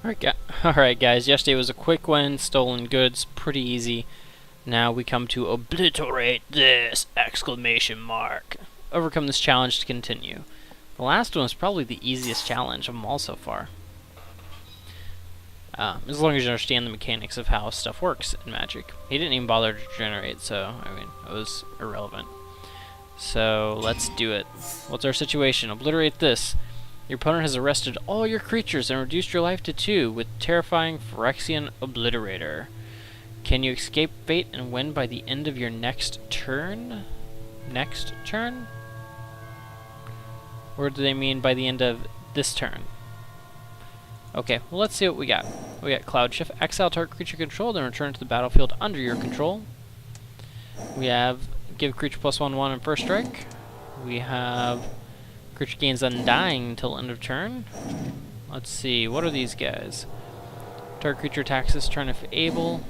Alright guys, yesterday was a quick win, stolen goods, pretty easy. Now we come to obliterate this! Exclamation mark. Overcome this challenge to continue. The last one was probably the easiest challenge of them all so far. As long as you understand the mechanics of how stuff works in Magic. He didn't even bother to generate, so, I mean, it was irrelevant. So, let's do it. What's our situation? Obliterate this. Your opponent has arrested all your creatures and reduced your life to 2 with terrifying Phyrexian Obliterator. Can you escape fate and win by the end of your next turn? Next turn? Or do they mean by the end of this turn? Okay, well let's see what we got. We got Cloud Shift, exile target creature controlled and return to the battlefield under your control. We have give creature +1/1 on first strike. We have creature gains Undying until end of turn. Let's see, what are these guys? Target creature attacks this turn if able.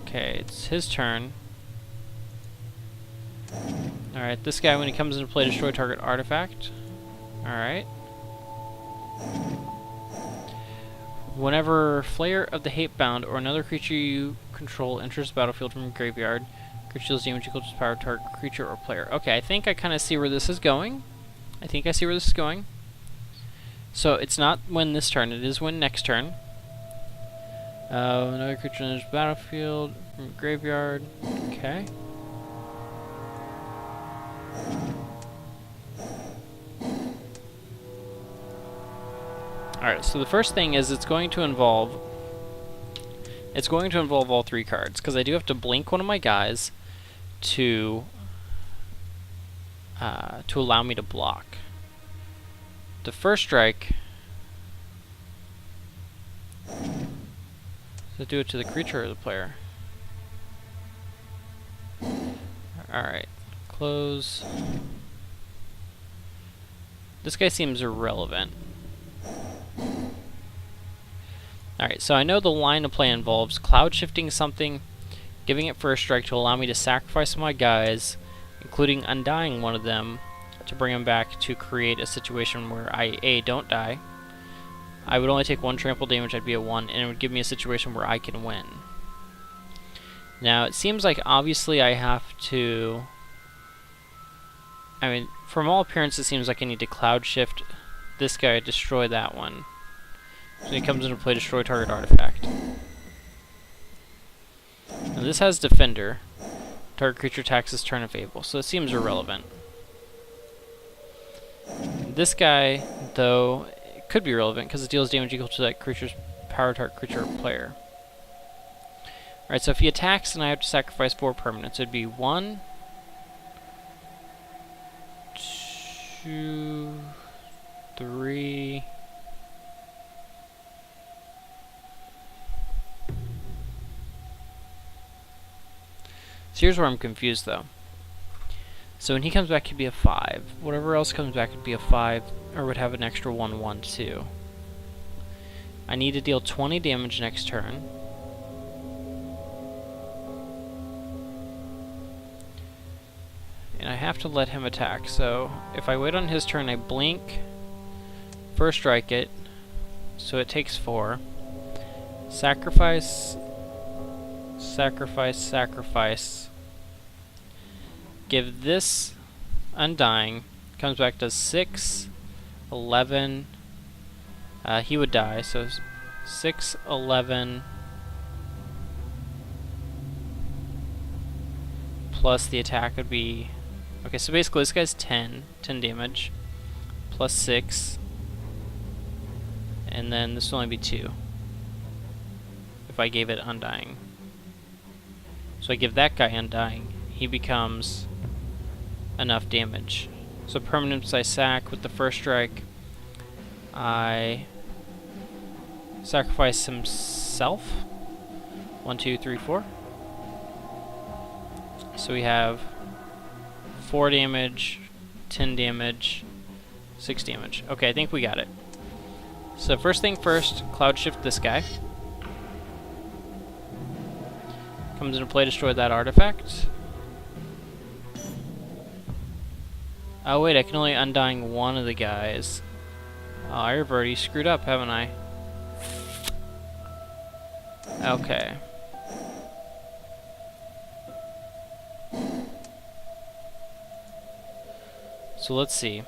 Okay, it's his turn. Alright, this guy when he comes into play, destroy target artifact. Alright. Whenever Flayer of the Hatebound or another creature you control enters the battlefield from your graveyard, creature deals damage equal to its power target creature or player. Okay, I think I kind of see where this is going. So it's not when this turn, it is when next turn. Another creature enters the battlefield from your graveyard. Okay. Alright, so the first thing is it's going to involve all 3 cards, because I do have to blink one of my guys to allow me to block. The first strike, does it do it to the creature or the player? Alright, close. This guy seems irrelevant. Alright, so I know the line of play involves cloud shifting something, giving it first strike to allow me to sacrifice my guys, including undying one of them, to bring them back to create a situation where I, A, don't die. I would only take 1 trample damage, I'd be at 1, and it would give me a situation where I can win. Now, it seems like obviously I have to... I mean, from all appearances, it seems like I need to cloud shift this guy, destroy that one. So he comes into play, destroy target artifact. Now this has Defender. Target creature attacks this turn if able, so it seems irrelevant. This guy, though, it could be relevant because it deals damage equal to that creature's power target creature or player. Alright, so if he attacks, then I have to sacrifice 4 permanents. It'd be 1, 2, 3... So here's where I'm confused though. So when he comes back, he'd be a 5. Whatever else comes back would be a 5, or would have an extra 1/1 too. I need to deal 20 damage next turn. And I have to let him attack. So if I wait on his turn, I blink, first strike it, so it takes 4. Sacrifice, sacrifice, sacrifice. Give this Undying, comes back to 6, 11, he would die, so 6, 11, plus the attack would be, okay, so basically this guy's 10 damage, plus 6, and then this will only be 2, if I gave it Undying. So I give that guy Undying, he becomes enough damage. So permanents I sack with the first strike. I sacrifice himself. 1, 2, 3, 4. So we have 4 damage, 10 damage, 6 damage. Okay, I think we got it. So first thing first, cloud shift this guy. Comes into play, destroy that artifact. Oh wait, I can only Undying one of the guys. Oh, I've already screwed up, haven't I? Okay. So let's see.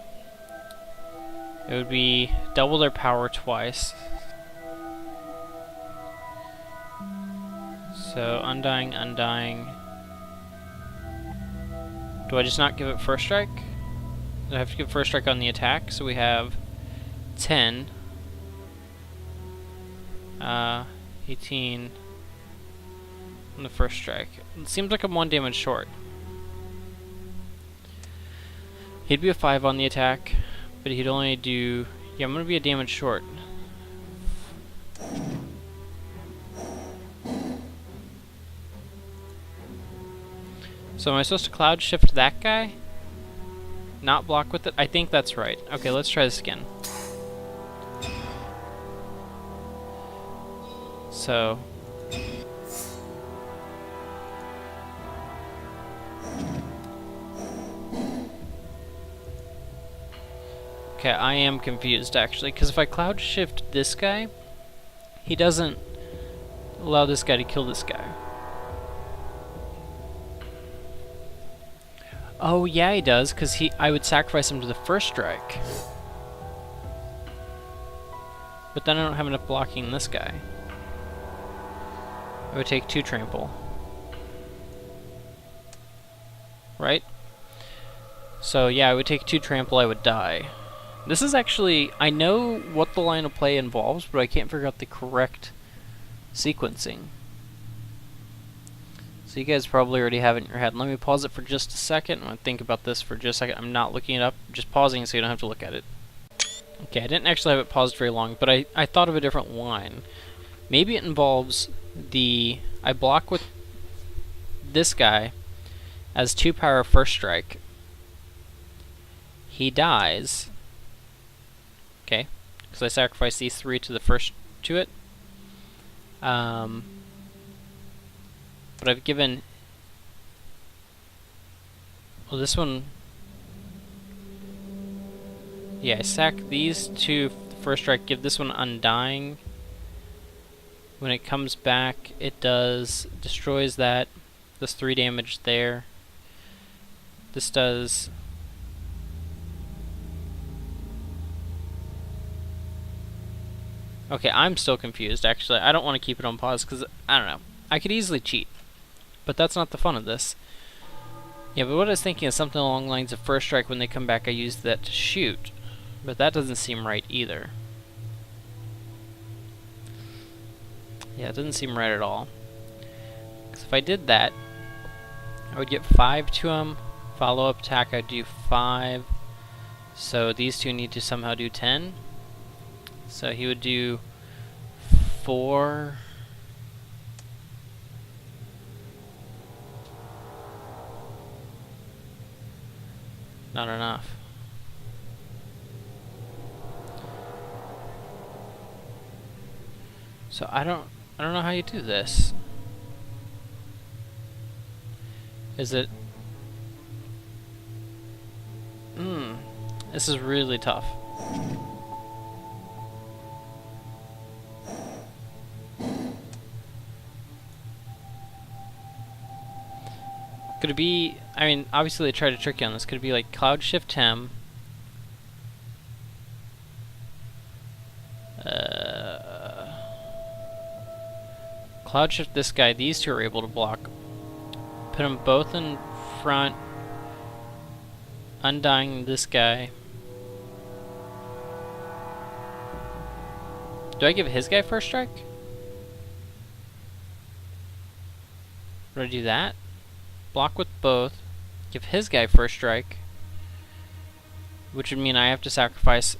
It would be double their power twice. So Undying, Undying. Do I just not give it first strike? Do I have to give first strike on the attack? So we have 10. 18 on the first strike. It seems like I'm 1 damage short. He'd be a 5 on the attack, but he'd only do... Yeah, I'm gonna be a damage short. So am I supposed to cloud shift that guy? Not block with it? I think that's right. Okay, let's try this again. So... Okay, I am confused actually, because if I cloud shift this guy, he doesn't allow this guy to kill this guy. Oh yeah, he does, because I would sacrifice him to the first strike. But then I don't have enough blocking this guy. I would take 2 trample. Right? So yeah, I would take 2 trample, I would die. This is actually, I know what the line of play involves, but I can't figure out the correct sequencing. So you guys probably already have it in your head. Let me pause it for just a second. I'm going to think about this for just a second. I'm not looking it up, just pausing so you don't have to look at it. Okay, I didn't actually have it paused very long, but I thought of a different line. Maybe it involves I block with this guy as 2 power first strike. He dies. Okay, because I sacrificed these 3 to the first to it. But I've given... Well, this one... Yeah, I sack these 2 the first strike, give this one Undying. When it comes back, it destroys that. Does 3 damage there. This does... Okay, I'm still confused, actually. I don't want to keep it on pause, because, I don't know. I could easily cheat. But that's not the fun of this. Yeah, but what I was thinking is something along the lines of first strike, when they come back, I use that to shoot. But that doesn't seem right either. Yeah, it doesn't seem right at all. Because if I did that, I would get 5 to him. Follow-up attack, I'd do 5. So these 2 need to somehow do 10. So he would do 4. Not enough. So I don't know how you do this. Is it... This is really tough. Could it be... I mean, obviously they tried to trick you on this. Could it be like Cloud Shift him? Cloud Shift this guy. These 2 are able to block. Put them both in front. Undying this guy. Do I give his guy first strike? Would I do that? Block with both. Give his guy first strike. Which would mean I have to sacrifice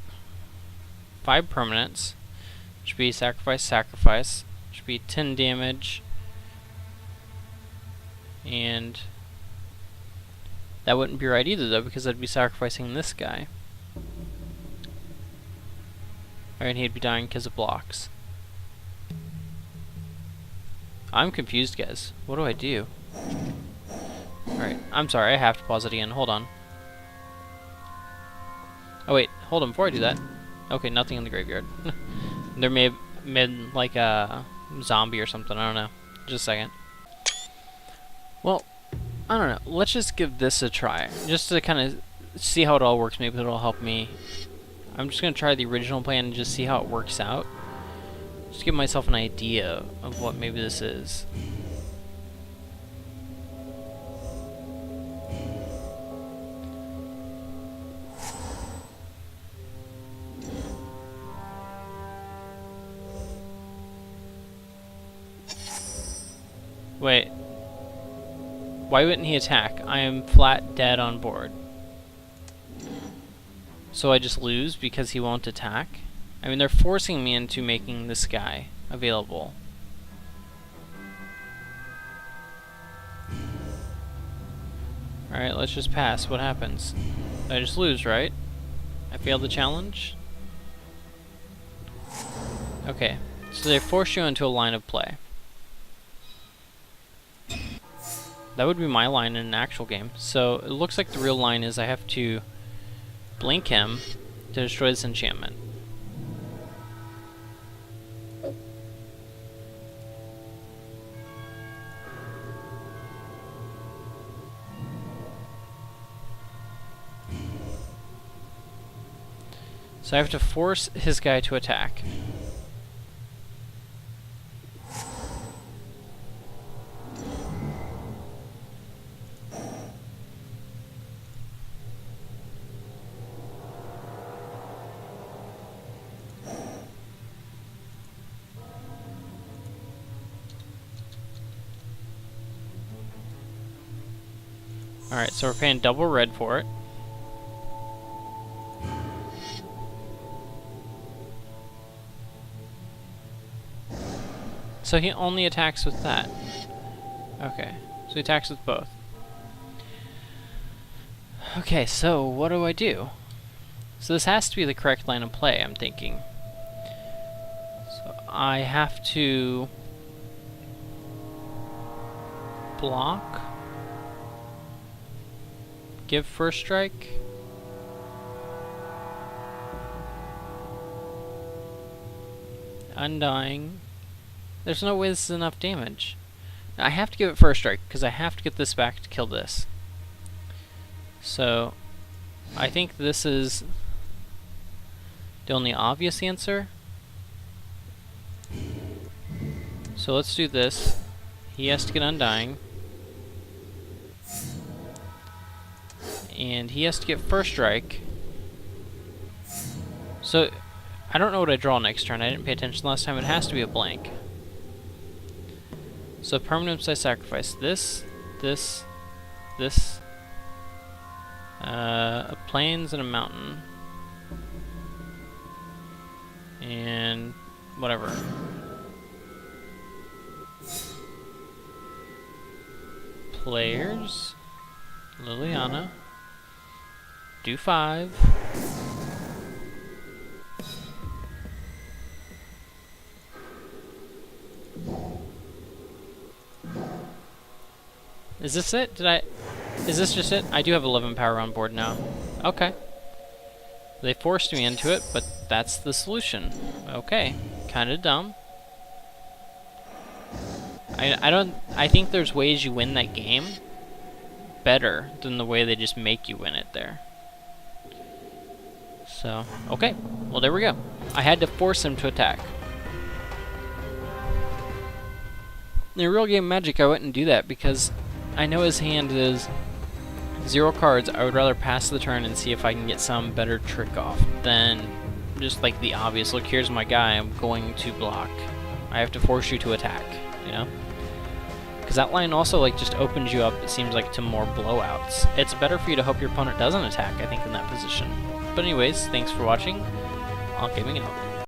5 permanents. Which would be sacrifice, sacrifice. Which would be 10 damage. And that wouldn't be right either, though, because I'd be sacrificing this guy. And he'd be dying because of blocks. I'm confused, guys. What do I do? Alright, I'm sorry, I have to pause it again. Hold on. Oh wait, hold on, before I do that. Okay, nothing in the graveyard. There may have been like a zombie or something, I don't know. Just a second. Well, I don't know. Let's just give this a try. Just to kind of see how it all works. Maybe it'll help me. I'm just going to try the original plan and just see how it works out. Just give myself an idea of what maybe this is. Wait. Why wouldn't he attack? I am flat dead on board. So I just lose because he won't attack? I mean, they're forcing me into making this guy available. Alright, let's just pass. What happens? I just lose, right? I failed the challenge? Okay, so they force you into a line of play. That would be my line in an actual game. So it looks like the real line is I have to blink him to destroy this enchantment. So I have to force his guy to attack. Alright, so we're paying double red for it. So he only attacks with that. Okay, so he attacks with both. Okay, so what do I do? So this has to be the correct line of play, I'm thinking. So I have to block, give first strike, undying. There's no way this is enough damage. I have to give it first strike, because I have to get this back to kill this. So, I think this is the only obvious answer. So let's do this. He has to get undying. And he has to get first strike. So, I don't know what I draw next turn. I didn't pay attention last time. It has to be a blank. So permanents I sacrifice this, a plains and a mountain, and whatever. Players, Liliana, do 5. Is this it? Is this just it? I do have 11 power on board now. Okay. They forced me into it, but that's the solution. Okay. Kinda dumb. I think there's ways you win that game better than the way they just make you win it there. So, okay. Well, there we go. I had to force him to attack. In real game Magic, I wouldn't do that because I know his hand is 0 cards. I would rather pass the turn and see if I can get some better trick off than just like the obvious, look, here's my guy, I'm going to block. I have to force you to attack, you know? Because that line also like just opens you up, it seems like, to more blowouts. It's better for you to hope your opponent doesn't attack, I think, in that position. But anyways, thanks for watching. Ankhgaming out.